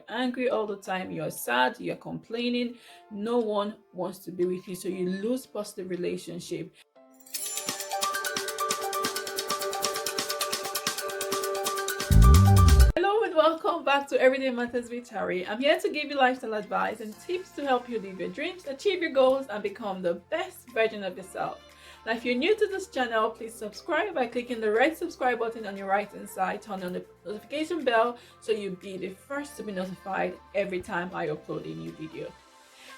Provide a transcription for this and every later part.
angry all the time, you're sad, you're complaining, no one wants to be with you, so you lose positive relationship. Hello and welcome back to Everyday Matters with Harry. I'm here to give you lifestyle advice and tips to help you live your dreams, achieve your goals, and become the best version of yourself. Now, if you're new to this channel, please subscribe by clicking the red subscribe button on your right hand side. Turn on the notification bell so you'll be the first to be notified every time I upload a new video.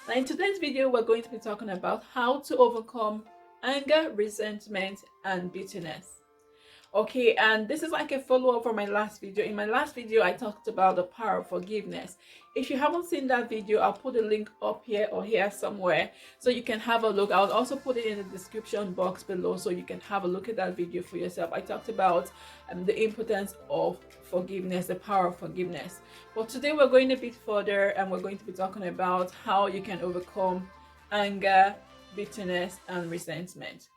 Now, in today's video, we're going to be talking about how to overcome anger, resentment, and bitterness. Okay, and this is like a follow-up from my last video. In my last video, I talked about the power of forgiveness. If you haven't seen that video, I'll put a link up here or here somewhere so you can have a look. I'll also put it in the description box below so you can have a look at that video for yourself. I talked about the importance of forgiveness, the power of forgiveness. But today we're going a bit further and we're going to be talking about how you can overcome anger, bitterness, and resentment.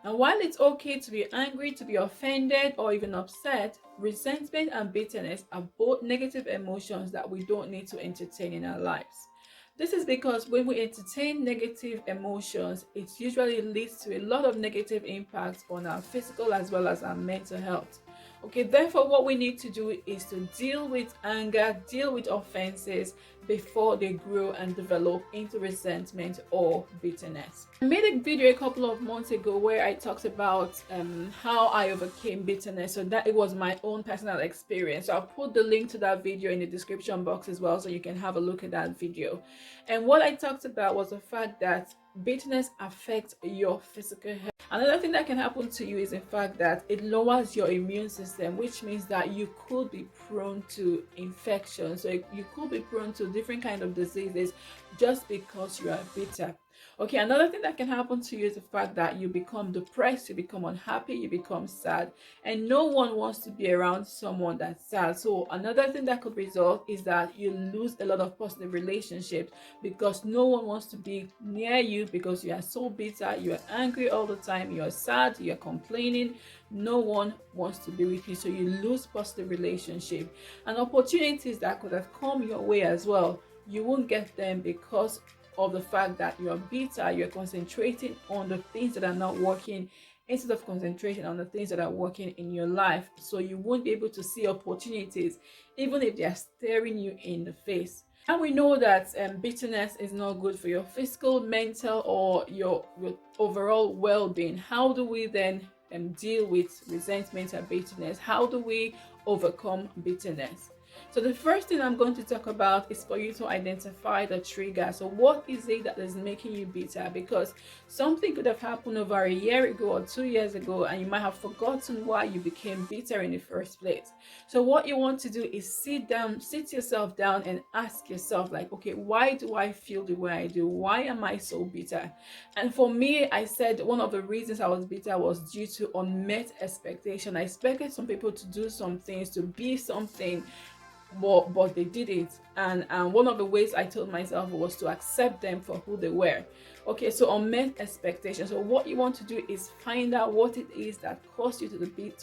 And while it's okay to be angry, to be offended, or even upset, resentment and bitterness are both negative emotions that we don't need to entertain in our lives. This is because when we entertain negative emotions, it usually leads to a lot of negative impacts on our physical as well as our mental health. Okay, therefore, what we need to do is to deal with anger, deal with offenses before they grow and develop into resentment or bitterness. I made a video a couple of months ago where I talked about how I overcame bitterness, so that it was my own personal experience. So I'll put the link to that video in the description box as well so you can have a look at that video. And what I talked about was the fact that bitterness affects your physical health. Another thing that can happen to you is the fact that it lowers your immune system, which means that you could be prone to infection. So you could be prone to different kind of diseases just because you are bitter. Okay, another thing that can happen to you is the fact that you become depressed, you become unhappy, you become sad, and no one wants to be around someone that's sad. So another thing that could result is that you lose a lot of positive relationships because no one wants to be near you because you are so bitter, you are angry all the time, you are sad, you are complaining. No one wants to be with you, so you lose positive relationship. And opportunities that could have come your way as well, you won't get them because of the fact that you are bitter. You're concentrating on the things that are not working instead of concentrating on the things that are working in your life. So you won't be able to see opportunities even if they are staring you in the face. And we know that bitterness is not good for your physical, mental, or your overall well-being. How do we then deal with resentment and bitterness? How do we overcome bitterness? So the first thing I'm going to talk about is for you to identify the trigger. So what is it that is making you bitter? Because something could have happened over a year ago or 2 years ago and you might have forgotten why you became bitter in the first place. So what you want to do is sit yourself down and ask yourself like, okay, why do I feel the way I do? Why am I so bitter? And for me, I said one of the reasons I was bitter was due to unmet expectation. I expected some people to do some things, to be something, but they did it, and one of the ways I told myself was to accept them for who they were. Okay, so unmet expectations. So what you want to do is find out what it is that caused you to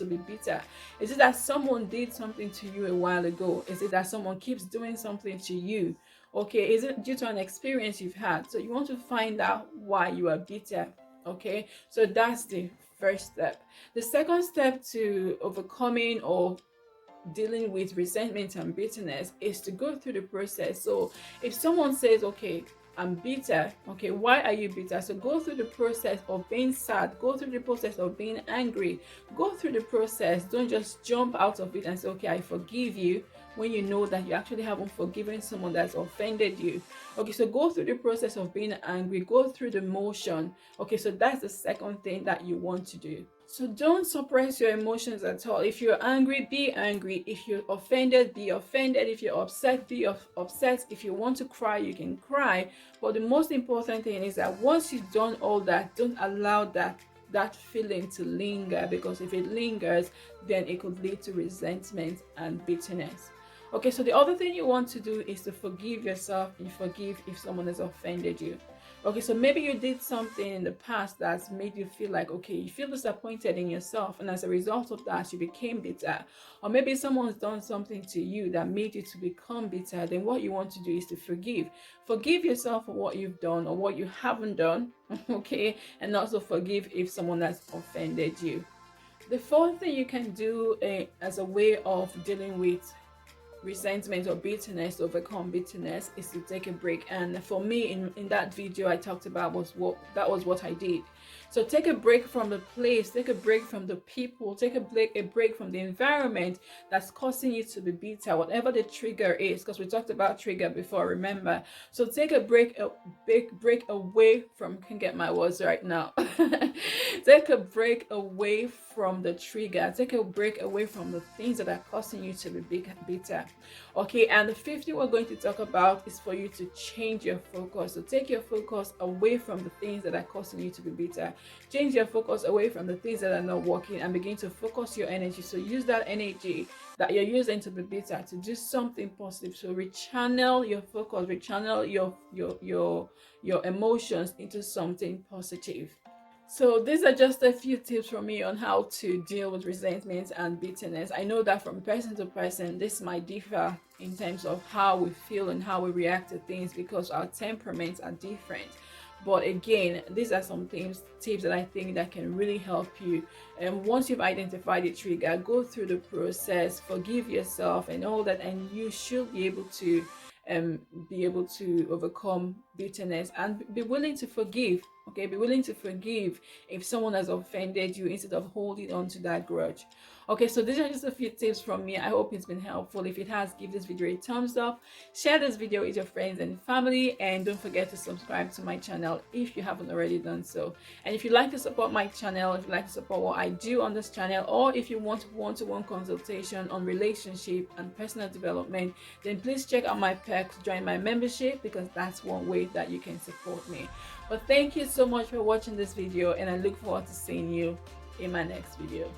be bitter. Is it that someone did something to you a while ago? Is it that someone keeps doing something to you? Okay, is it due to an experience you've had? So you want to find out why you are bitter. Okay, so that's the first step. The second step to overcoming or dealing with resentment and bitterness is to go through the process. So if someone says, okay, I'm bitter, okay, why are you bitter? So go through the process of being sad, go through the process of being angry, go through the process. Don't just jump out of it and say, okay, I forgive you, when you know that you actually haven't forgiven someone that's offended you. Okay, so go through the process of being angry, go through the motion. Okay, so that's the second thing that you want to do. So don't suppress your emotions at all. If you're angry, be angry. If you're offended, be offended. If you're upset, be upset. If you want to cry, you can cry. But the most important thing is that once you've done all that, don't allow that feeling to linger, because if it lingers, then it could lead to resentment and bitterness. Okay, so the other thing you want to do is to forgive yourself and forgive if someone has offended you. Okay, so maybe you did something in the past that's made you feel like, okay, you feel disappointed in yourself, and as a result of that, you became bitter. Or maybe someone's done something to you that made you to become bitter. Then what you want to do is to forgive. Forgive yourself for what you've done or what you haven't done, okay? And also forgive if someone has offended you. The fourth thing you can do as a way of dealing with resentment or bitterness, overcome bitterness, is to take a break. And for me, in that video I talked about was what I did. So take a break from the place, take a break from the people, take a break from the environment that's causing you to be bitter, whatever the trigger is, because we talked about trigger before, remember. So take a big break away from, can get my words right now. Take a break away from the trigger, take a break away from the things that are causing you to be bitter. Okay, and the fifth thing we're going to talk about is for you to change your focus. So take your focus away from the things that are causing you to be bitter. Change your focus away from the things that are not working and begin to focus your energy. So use that energy that you're using to be bitter to do something positive. So rechannel your focus, rechannel your emotions into something positive. So these are just a few tips from me on how to deal with resentment and bitterness. I know that from person to person, this might differ in terms of how we feel and how we react to things because our temperaments are different. But again, these are some tips that I think that can really help you. And once you've identified the trigger, go through the process, forgive yourself and all that, and you should be able to overcome bitterness and be willing to forgive. Okay, be willing to forgive if someone has offended you instead of holding on to that grudge. Okay, so these are just a few tips from me. I hope it's been helpful. If it has, give this video a thumbs up, share this video with your friends and family, and don't forget to subscribe to my channel if you haven't already done so. And if you'd like to support my channel, if you'd like to support what I do on this channel, or if you want one-to-one consultation on relationship and personal development, then please check out my perks, join my membership, because that's one way that you can support me. But thank you so much for watching this video, and I look forward to seeing you in my next video.